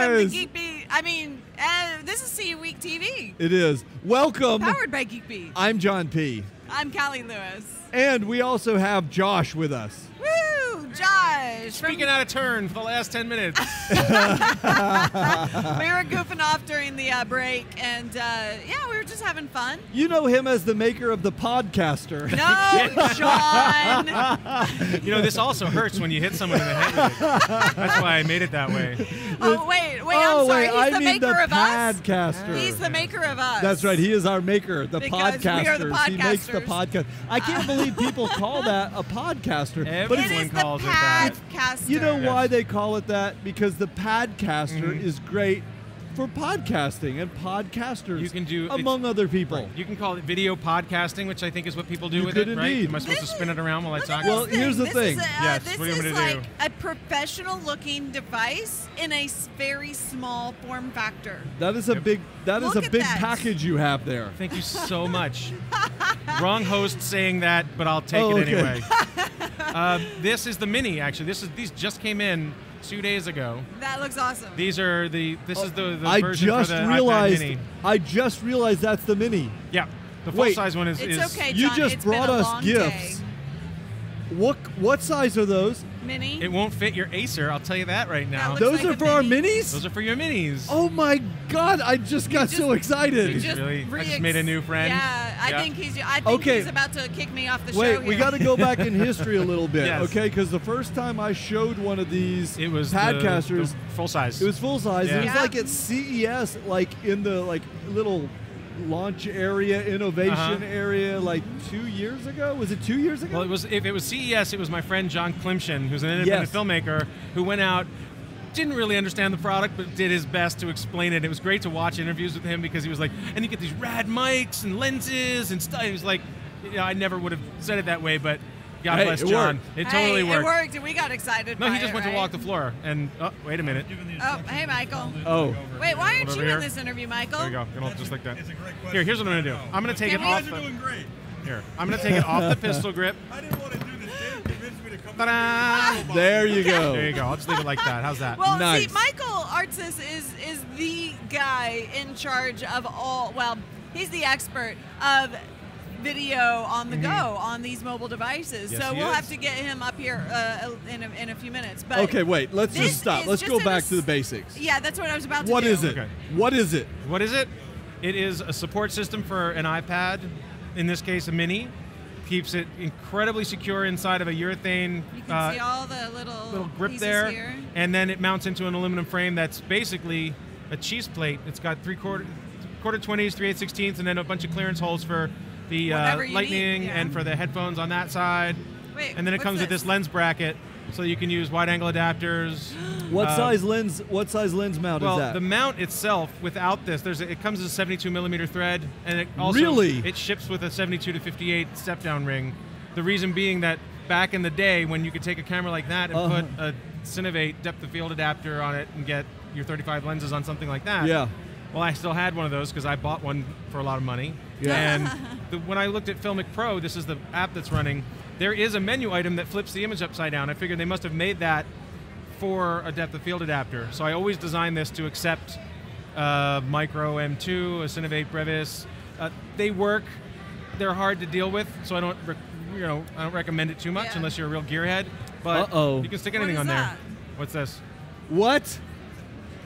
Welcome to guys. Geek Beat. I mean, this is CU Week TV. It is. Welcome. Powered by Geek Beat. I'm John P. I'm Callie Lewis. And we also have Josh with us. Woo! Josh! Speaking out of turn for the last 10 minutes. We were goofing off during the break, and yeah, we were just having fun. You know him as the maker of the Padcaster. No, John! You know, this also hurts when you hit someone in the head with it. That's why I made it that way. Oh, wait, I'm sorry. Wait, He's the maker of us? Padcaster. He's the maker of us. That's right. He is our maker, the Because podcasters. we are the He makes the podcasters. podcast. I can't believe people call that a podcaster. But It Everyone is calls the it that. Padcaster. you know Yes. why they call it that? Because the Padcaster is great for podcasting and podcasters, You can do- among other people. You can call it video podcasting, which I think is what people do You with could it, right? indeed. Am I supposed to spin it around while I Look at talk? Well, this here's the This thing. Is Yes, this what do you want is me to like a professional-looking device in a very small form factor. That is a Yep. big. That is Look a at big that. package you have there. Thank you so much. Wrong host saying that, but I'll take Oh, it okay. anyway. This is the Mini, actually. These just came in 2 days ago. That looks awesome. These are the is the I version just for the realized. iPad Mini. I just realized that's the Mini. Yeah, the Wait. full size one is. It's okay, You John. just It's brought been a us long gifts. day. What size are those? Mini. It won't fit your Acer. I'll tell you that right now. looks Those like are a for our mini. minis. Those are for your minis. Oh my God! I just got so excited. Just really- I just made a new friend. Yeah, I Yeah. think he's Okay. he's about to kick me off the show Wait, here. we got to go back in history a little bit, Yes. okay? Because the first time I showed one of these It was Padcasters, the full size. it was full size. Yeah. It was Yeah. like at CES, like in the little launch area, innovation area, like 2 years ago. Was it 2 years ago? Well, if it was CES, it was my friend John Klimshin, who's an independent Yes. filmmaker, who went out, didn't really understand the product, but did his best to explain it. It was great to watch interviews with him because he was like, and you get these rad mics and lenses and stuff. He was like, you know, I never would have said it that way, but God Hey, bless it John. worked. It totally Hey, worked. It worked, and we got excited. No, by he just it, went to right? walk the floor. And, oh, wait a minute. Oh, hey, Michael. Oh, Wait, why aren't Over you here. in this interview, Michael? There you go. Gonna just like that. It's a great question. Here, here's what I'm going to do. I'm going to take Can it we- off. You guys are doing great. Here, I'm going to take it off the pistol grip. I didn't want to do this. Dan convinced me to come. Ta-da! there you go. There you go. I'll just leave it like that. How's that? Well, Nice. see, Michael Artsis is the guy in charge of all. Well, he's the expert of video on the go on these mobile devices. Yes, so he we'll is. have to get him up here in a few minutes. But Okay, wait. Let's this just stop. is Let's just go in back a to the s- basics. Yeah, that's what I was about to What do. is it? Okay. What is it? What is it? It is a support system for an iPad, in this case a Mini. Keeps it incredibly secure inside of a urethane You can see all the little grip pieces there, here. and then it mounts into an aluminum frame that's basically a cheese plate. It's got quarter 20s, 3/8/16, and then a bunch of clearance holes for the Whatever you lightning need, yeah. and for the headphones on that side. Wait, And then it what's comes with this? this lens bracket, so you can use wide-angle adapters. What Uh, size lens? What size lens mount Well, is that? the mount itself, without this, it comes as a 72 millimeter thread, and it also Really? it ships with a 72 to 58 step-down ring. The reason being that back in the day, when you could take a camera like that and Uh-huh. put a Cinovate depth of field adapter on it and get your 35 lenses on something like that. Yeah. Well, I still had one of those because I bought one for a lot of money. Yeah. And when I looked at Filmic Pro, this is the app that's running, there is a menu item that flips the image upside down. I figured they must have made that for a depth of field adapter. So I always design this to accept Micro M2, a Cinovate Brevis. They work. They're hard to deal with, so I don't recommend it too much Yeah. unless you're a real gearhead. But Uh-oh. you can stick What anything is on that? there. What's this? What?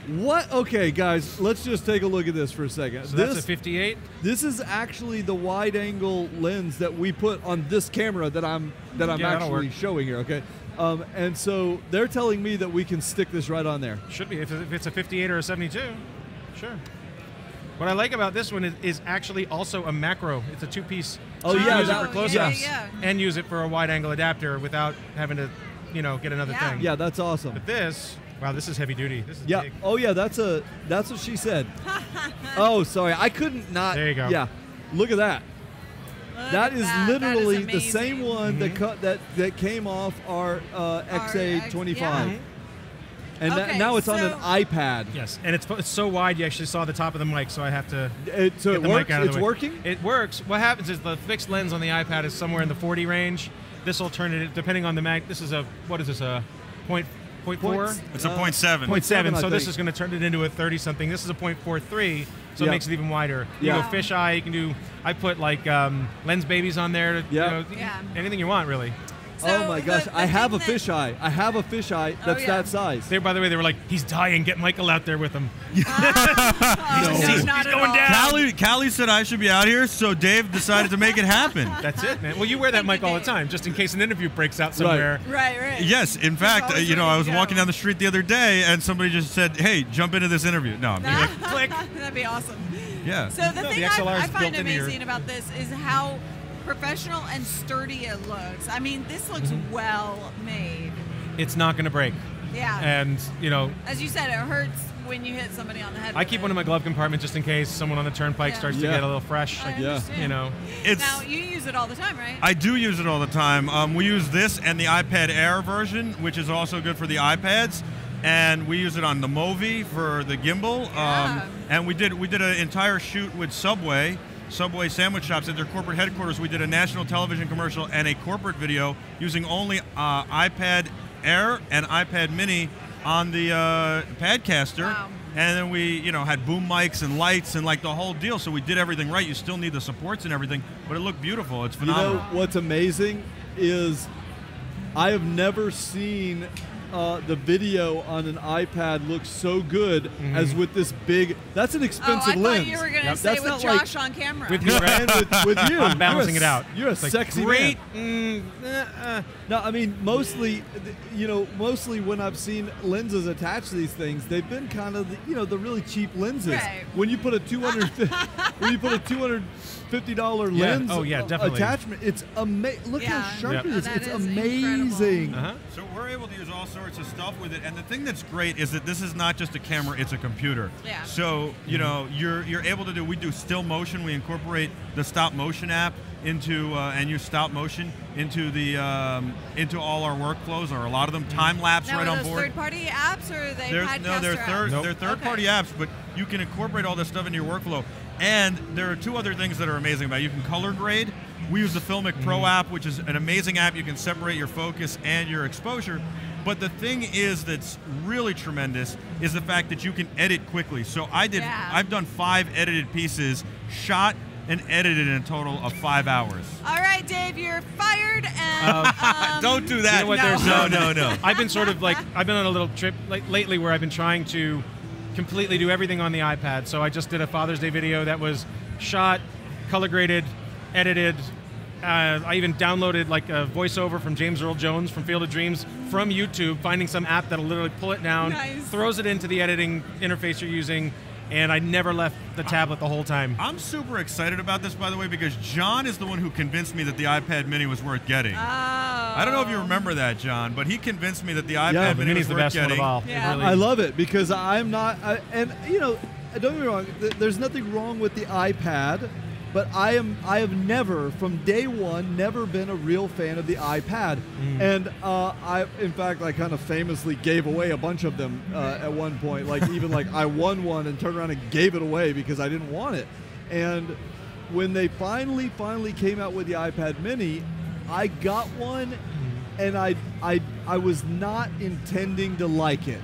What? Okay, guys, let's just take a look at this for a second. So that's a 58. This is actually the wide-angle lens that we put on this camera that I'm Yeah, that'll actually work. showing here. Okay, and so they're telling me that we can stick this right on there. Should be if it's a 58 or a 72. Sure. What I like about this one is actually also a macro. It's a two-piece. Oh, so you yeah, can use that- it for close-ups yeah. and use it for a wide-angle adapter without having to, get another Yeah. thing. Yeah, that's awesome. But this, wow, this is heavy duty. This is Yeah. big. Oh, yeah. That's what she said. Oh, sorry. I couldn't not. There you go. Yeah. Look at that. Look That at is that. literally That the is same amazing. one that came off our XA25, yeah. and Okay, now it's on an so- iPad. Yes, and it's so wide you actually saw the top of the mic, so I have to So get it the works. mic out of It's the way. working. It works. What happens is the fixed lens on the iPad is somewhere in the 40 range. This will turn it, depending on the mag. This is a, what is this, a 0.4? It's a 0.7. 0.7, so I this think. is going to turn it into a 30-something. This is a 0.43, so Yeah. it makes it even wider. You Yeah. go fisheye, you can do, I put like lens babies on there, to, Yeah. anything you want, really. So oh my gosh, the I have a thing that- fisheye. I have a fisheye that's yeah. that size. By the way, they were like, he's dying, get Michael out there with him. He's He's going down. Callie said I should be out here, so Dave decided to make it happen. That's it, man. Well, you wear that Thank mic you, all the Dave. time, just in case an interview breaks out somewhere. Right. Yes, in fact, always you know, I ready was to go. walking down the street the other day, and somebody just said, "Hey, jump into this interview." No, I'm kidding. Click. That'd be awesome. Yeah. So the No, thing the XLR I is find built into your- amazing about this is how professional and sturdy it looks. I mean, this looks well made. It's not going to break. Yeah. And, you know, As you said, it hurts when you hit somebody on the head. I with keep it. one in my glove compartment just in case someone on the turnpike Yeah. starts to Yeah. get a little fresh. I Yeah. understand. You know, It's. Now, you use it all the time, right? I do use it all the time. We use this and the iPad Air version, which is also good for the iPads, and we use it on the Movi for the gimbal. Yeah. And we did an entire shoot with Subway sandwich shops at their corporate headquarters. We did a national television commercial and a corporate video using only iPad Air and iPad Mini on the Padcaster. Wow. And then we, you know, had boom mics and lights and like the whole deal. So we did everything right. You still need the supports and everything, but it looked beautiful. It's You phenomenal. know what's amazing is I have never seen the video on an iPad look so good as with this big. That's an Oh, expensive I lens. thought you were going to Yep. say That's with not Josh on camera. With You and with you. I'm balancing You're a- it out. You're a It's like, sexy great. man. No, I mean mostly when I've seen lenses attached to these things, they've been kind of the really cheap lenses. Right. When you put a $250 Yeah. lens Oh, yeah, definitely. attachment, it's amazing. Look Yeah. how sharp Yep. it is. Oh, that It's is amazing. Uh-huh. So we're able to use all sorts of stuff with it, and the thing that's great is that this is not just a camera; it's a computer. Yeah. So you know you're able to do. We do still motion. We incorporate the stop motion app into and use stop motion into the into all our workflows, or a lot of them. Time lapse now, right are on those board. third-party apps or are they They're Padcaster apps? Nope. they're third-party Okay. apps, but you can incorporate all this stuff into your workflow. And there are two other things that are amazing about it. You can color grade. We use the Filmic Pro app, which is an amazing app. You can separate your focus and your exposure. But the thing is that's really tremendous is the fact that you can edit quickly. So Yeah. I've done 5 edited pieces, shot and edited in a total of 5 hours. All right, Dave, you're fired. And Don't do that. You know what, No. I've been sort of like, I've been on a little trip like lately where I've been trying to completely do everything on the iPad. So I just did a Father's Day video that was shot, color graded, edited. I even downloaded like a voiceover from James Earl Jones from Field of Dreams from YouTube, finding some app that'll literally pull it down, Nice. throws it into the editing interface you're using, and I never left the tablet the whole time. I'm super excited about this, by the way, because John is the one who convinced me that the iPad Mini was worth getting. I I don't know if you remember that, John, but he convinced me that the iPad Yeah, The Mini Mini's was the worth best one getting. of all. It Yeah. really- I love it because I'm not, and don't get me wrong. There's nothing wrong with the iPad, but I have never, from day one, never been a real fan of the iPad. And in fact, I kind of famously gave away a bunch of them at one point. Like even like I won one and turned around and gave it away because I didn't want it. And when they finally came out with the iPad Mini, I got one, and I was not intending to like it.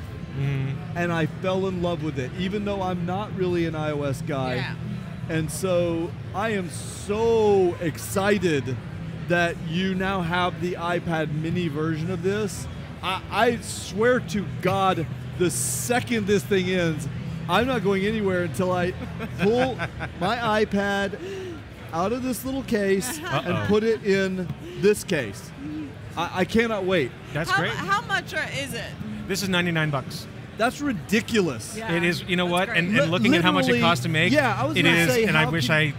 And I fell in love with it, even though I'm not really an iOS guy. Yeah. And so I am so excited that you now have the iPad Mini version of this. I swear to God, the second this thing ends, I'm not going anywhere until I pull my iPad out of this little case and put it in this case. I cannot wait. That's how, great. How much is it? This is $99. That's ridiculous. Yeah. It is, you know That's what? great. And looking at how much it Literally, costs to make, yeah, I was it gonna is. say, And I how wish can-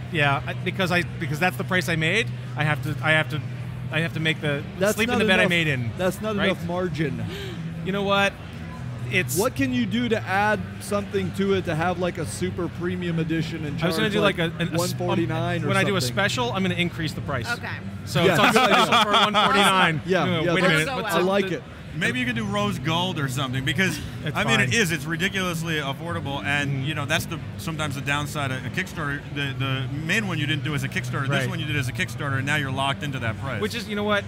because that's the price I made. I have to make the That's sleep not in the bed I enough- made in. That's not right? enough margin. You know what? It's What can you do to add something to it to have like a super premium edition and I charge was going to do like a $149 or when I do a something? special, I'm going to increase the price. Okay. So Yeah. it's on special for $149. Yeah, You know, yeah, wait a that's- minute. I what's I the- like it. Maybe you can do rose gold or something because It's I mean fine. it's ridiculously affordable, and you know that's sometimes the downside of a Kickstarter. The main one you didn't do as a Kickstarter. This Right. one you did as a Kickstarter, and now you're locked into that price. Which is, you know what?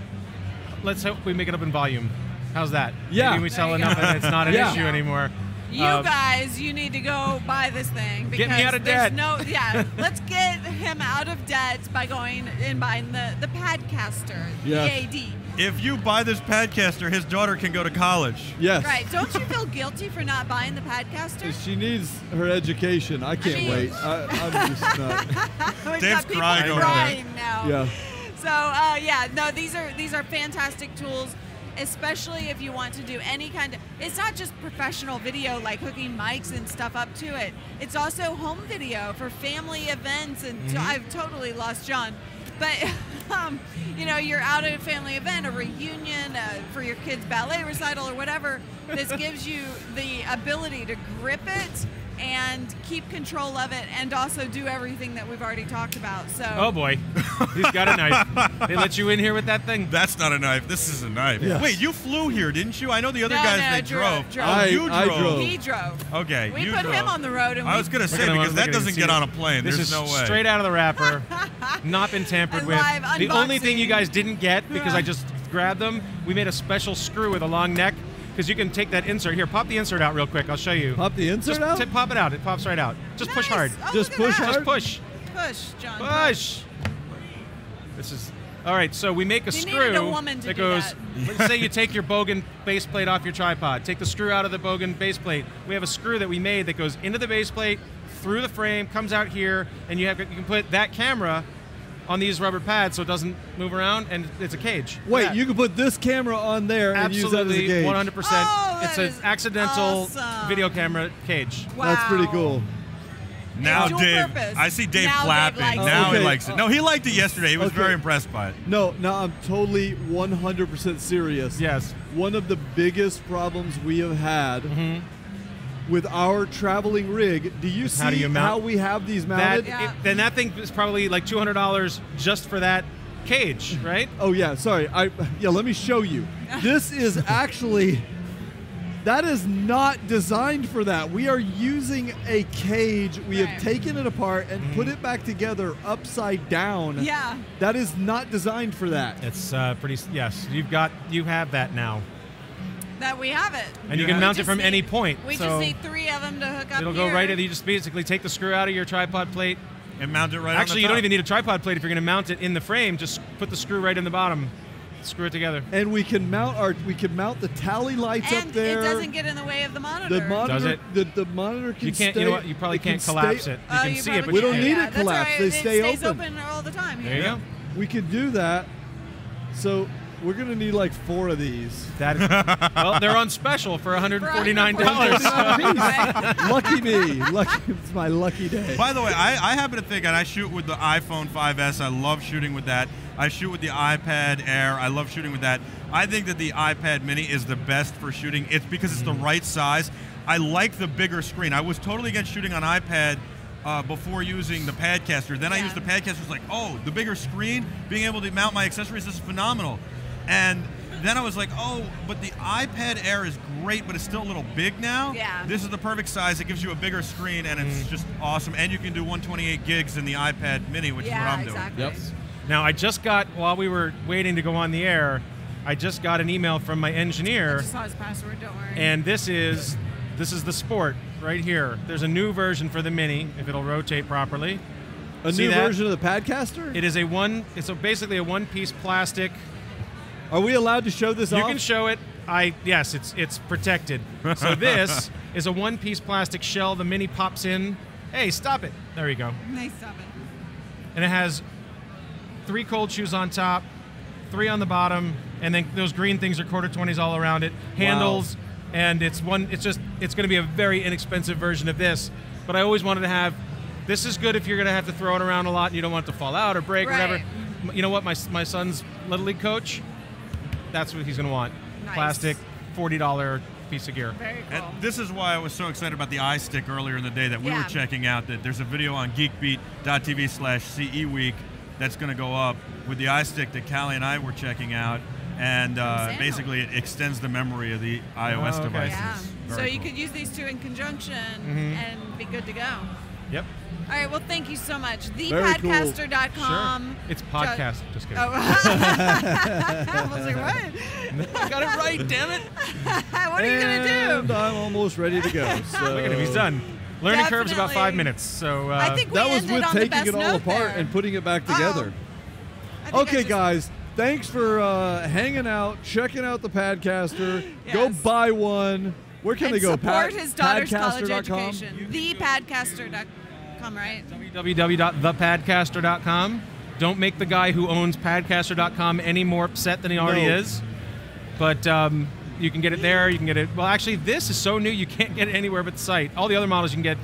Let's hope we make it up in volume. How's that? Yeah. Maybe we sell There you enough go. and it's not an Yeah. issue anymore. You guys, you need to go buy this thing because Get me out of there's debt. no. Yeah, let's get him out of debt by going and buying the Padcaster, Yes. PAD. If you buy this Padcaster, his daughter can go to college. Yes. Right? Don't you feel guilty for not buying the Padcaster? She needs her education. I can't mean- wait. I'm just not. We've Dave's got people crying over crying now. Yeah. So yeah, no, these are fantastic tools, especially if you want to do any kind of. It's not just professional video like hooking mics and stuff up to it. It's also home video for family events, and I've totally lost John. But you know, you're out at a family event, a reunion for your kid's ballet recital or whatever. This gives you the ability to grip it and keep control of it, and also do everything that we've already talked about. So. Oh boy, he's got a knife. They let you in here with that thing? That's not a knife. This is a knife. Yes. Wait, you flew here, didn't you? I know the other No, guys, no, they drove. drove. I- Oh, you I drove. He drove. Okay, We you put drove. him on the road, and I we was going to Look say, at him, because look that at him, doesn't see get it. on a plane. This There's is no way. straight out of the wrapper, not been tampered A with. live The only thing you unboxing. guys didn't get, because I just grabbed them, we made a special screw with a long neck, because you can take that insert. Here, pop the insert out real quick. I'll show you. Pop the insert Just out? pop it out. It pops right out. Just push hard. Nice. Oh, Just look at push that. hard? Just push. Push, John. Push. This is all right. So we make a He screw needed a woman to that do goes. that. Let's say you take your Bogan base plate off your tripod. Take the screw out of the Bogan base plate. We have a screw that we made that goes into the base plate, through the frame, comes out here, and you can put that camera on these rubber pads so it doesn't move around, and it's a cage. Wait, Yeah. you can put this camera on there and use that as a Absolutely, gauge. 100%. Oh, It's that an is accidental awesome. video camera cage. Wow. That's pretty cool. Now, Dual Dave, purpose. I see Dave Now Dave clapping. likes it. Now Okay. he likes it. No, he liked it yesterday. He was Okay. very impressed by it. No, I'm totally 100% serious. Yes. One of the biggest problems we have had Mm-hmm. with our traveling rig, do you see How do you mount- how we have these That mounted? Yeah. then that thing is probably like $200 just for that cage, right? Oh yeah, sorry. Let me show you. This is actually that is not designed for that. We are using a cage. We Right. have taken it apart and put it back together upside down. Yeah. That is not designed for that. It's pretty. Yes, you have that now, That we have it. and you Yeah. can mount it just from need- any point. We so just need 3 of them to hook up. it'll here. go right in. You just basically take the screw out of your tripod plate. And mount it right on Actually, the you don't top. even need a tripod plate if you're going to mount it in the frame. Just put the screw right in the bottom. Screw it together. And we can mount the tally lights And up there. it doesn't get in the way of the monitor. the monitor. Does it? The monitor can You can't. Stay, You know what? You probably it can can't collapse stay- it. You Oh, can you see it, probably but We you don't can't. need Yeah, it that's collapsed. right. They it stay stays open. all the time. There you go. We can do that. So we're gonna need like 4 of these. That is, well, they're on special for $149. Lucky me. It's my lucky day. By the way, I happen to think, and I shoot with the iPhone 5S. I love shooting with that. I shoot with the iPad Air. I love shooting with that. I think that the iPad Mini is the best for shooting. It's because it's the right size. I like the bigger screen. I was totally against shooting on iPad before using the Padcaster. Then I Yeah. used the Padcaster. Was like, oh, the bigger screen, being able to mount my accessories, this is phenomenal. And then I was like, oh, but the iPad Air is great, but it's still a little big now. Yeah. This is the perfect size. It gives you a bigger screen, and it's just awesome. And you can do 128 gigs in the iPad Mini, which is what Yeah, I'm doing. exactly. Yep. Now, I just got, while we were waiting to go on the air, I just got an email from my I engineer, just saw his password. Don't worry. and this is the Sport right here. There's a new version for the Mini, if it'll rotate properly. A See new that? version of the Padcaster? It is basically a one-piece plastic. Are we allowed to show this You off? can show it. Yes, it's protected. So this is a one-piece plastic shell. The Mini pops in. Hey, stop it. There you go. Nice stop it. And it has 3 cold shoes on top, 3 on the bottom, and then those green things are quarter 20s all around it. Handles, and it's going to be a very inexpensive version of this. But I always wanted to have. This is good if you're going to have to throw it around a lot and you don't want it to fall out or break or Right. whatever. You know what? My son's Little League coach, that's what he's going to want. Nice. Plastic, $40 piece of gear. Very cool. And this is why I was so excited about the iStick earlier in the day that we were Yeah. checking out. That there's a video on geekbeat.tv/CE Week that's going to go up with the iStick that Callie and I were checking out. And Sam. basically, it extends the memory of the iOS Oh, okay. devices. Yeah. So Very you cool. could use these two in conjunction and be good to go. Yep. All right. Well, thank you so much. Very cool. ThePadcaster.com. It's podcast. Just kidding. Oh. I was like, what? I got it right, damn it. What are you gonna And do? I'm almost ready to go. So Look at him, he's done. Learning curve's about Definitely. 5 minutes. So I think we that was ended with on the taking best it all note apart there. and putting it back together. I think I Okay, just- guys. Thanks for hanging out, checking out the Padcaster. Go Yes. buy one. Where can and they go? support his daughter's college Padcaster.com? education. ThePadcaster.com, right? www.thepadcaster.com. Don't make the guy who owns Padcaster.com any more upset than he already No. is. But you can get it there. You can get it. Well, actually, this is so new you can't get it anywhere but the site. All the other models you can get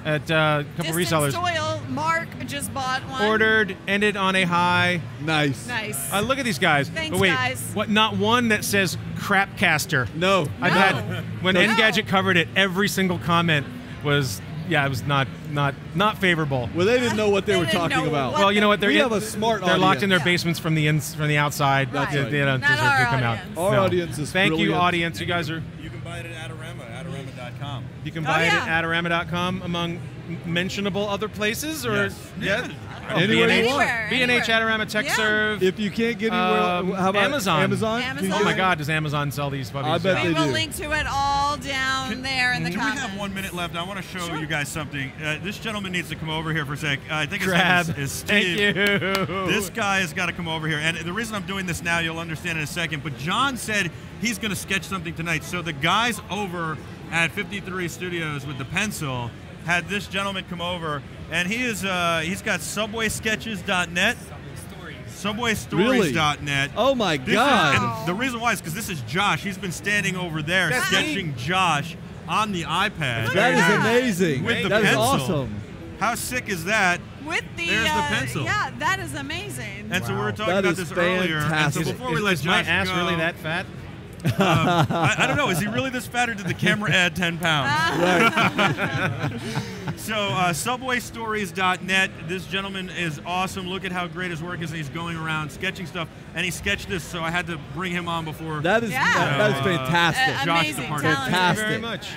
at a couple Distance resellers. Soil, Mark just bought one. Ordered, ended on a high. Nice. Nice. Look at these guys. Thanks, but wait, guys. What? Not one that says Crapcaster. No. I've No. had when No. Engadget covered it. Every single comment was, yeah, it was not favorable. Well, they didn't know what they They were didn't talking know about. what Well, you know what? We have a smart They're locked in their audience. basements from the outside. Right. They don't Not deserve our to come out. audience. Our No. audience is Thank you, brilliant. audience. You guys are. You can buy it at Adorama.com. You can Oh, buy yeah. it at Adorama.com among mentionable other places, or Yes. yeah, Anywhere you want. Anywhere. B&H, Adorama, Yeah. TechServe. If you can't get anywhere, how about Amazon. Amazon? Amazon. Can you Oh get my it? God, does Amazon sell these puppies? I bet We they will do. link to it all down there in the Can comments. we have 1 minute left? I want to show Sure. you guys something. This gentleman needs to come over here for a sec. I think his Crab. name is Thank Steve. you. This guy has got to come over here. And the reason I'm doing this now, you'll understand in a second, but John said he's going to sketch something tonight. So the guys over at 53 Studios with the pencil had this gentleman come over, and he's got subwaysketches.net. Subwaystories.net. Oh my This is- God. and the reason why is because this is Josh. He's been standing over there That's sketching Josh on the iPad. Look That at is that. amazing. With the That is pencil. awesome. How sick is that? With the, There's the pencil. Yeah, that is amazing. And so we were talking That about is this earlier. And so fantastic. before we let Is my Josh ass go, really that fat? I don't know. Is he really this fat, or did the camera add 10 pounds? So subwaystories.net. This gentleman is awesome. Look at how great his work is. He's going around sketching stuff, and he sketched this, so I had to bring him on before. That is Yeah. that is So, fantastic. Josh Amazing departed. talent. Thank you very Fantastic. much.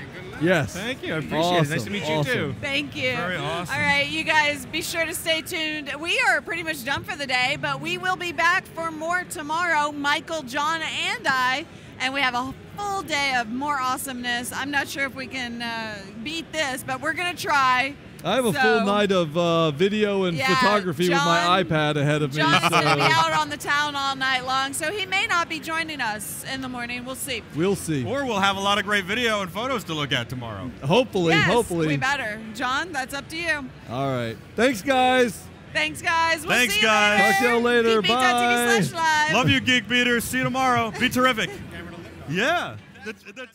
Yes. Thank you. I appreciate it. Nice to Awesome. meet you Awesome. too. Thank you. Very awesome. All right, you guys, be sure to stay tuned. We are pretty much done for the day, but we will be back for more tomorrow, Michael, John, and I. And we have a full day of more awesomeness. I'm not sure if we can beat this, but we're going to try. I have a So- full night of video and Yeah, photography with my John- iPad ahead of me. John's going to be So out on the town all night long, so he may not be joining us in the morning. We'll see. we'll see. Or we'll have a lot of great video and photos to look at tomorrow. Hopefully, Yes, hopefully. we better. John, that's up to you. All right. Thanks, guys. Thanks, guys. We'll Thanks, see you guys. later. Talk to y'all later. Geekbeat.tv/live. Love you, Geek Beaters. See you tomorrow. Be terrific. Yeah. The town-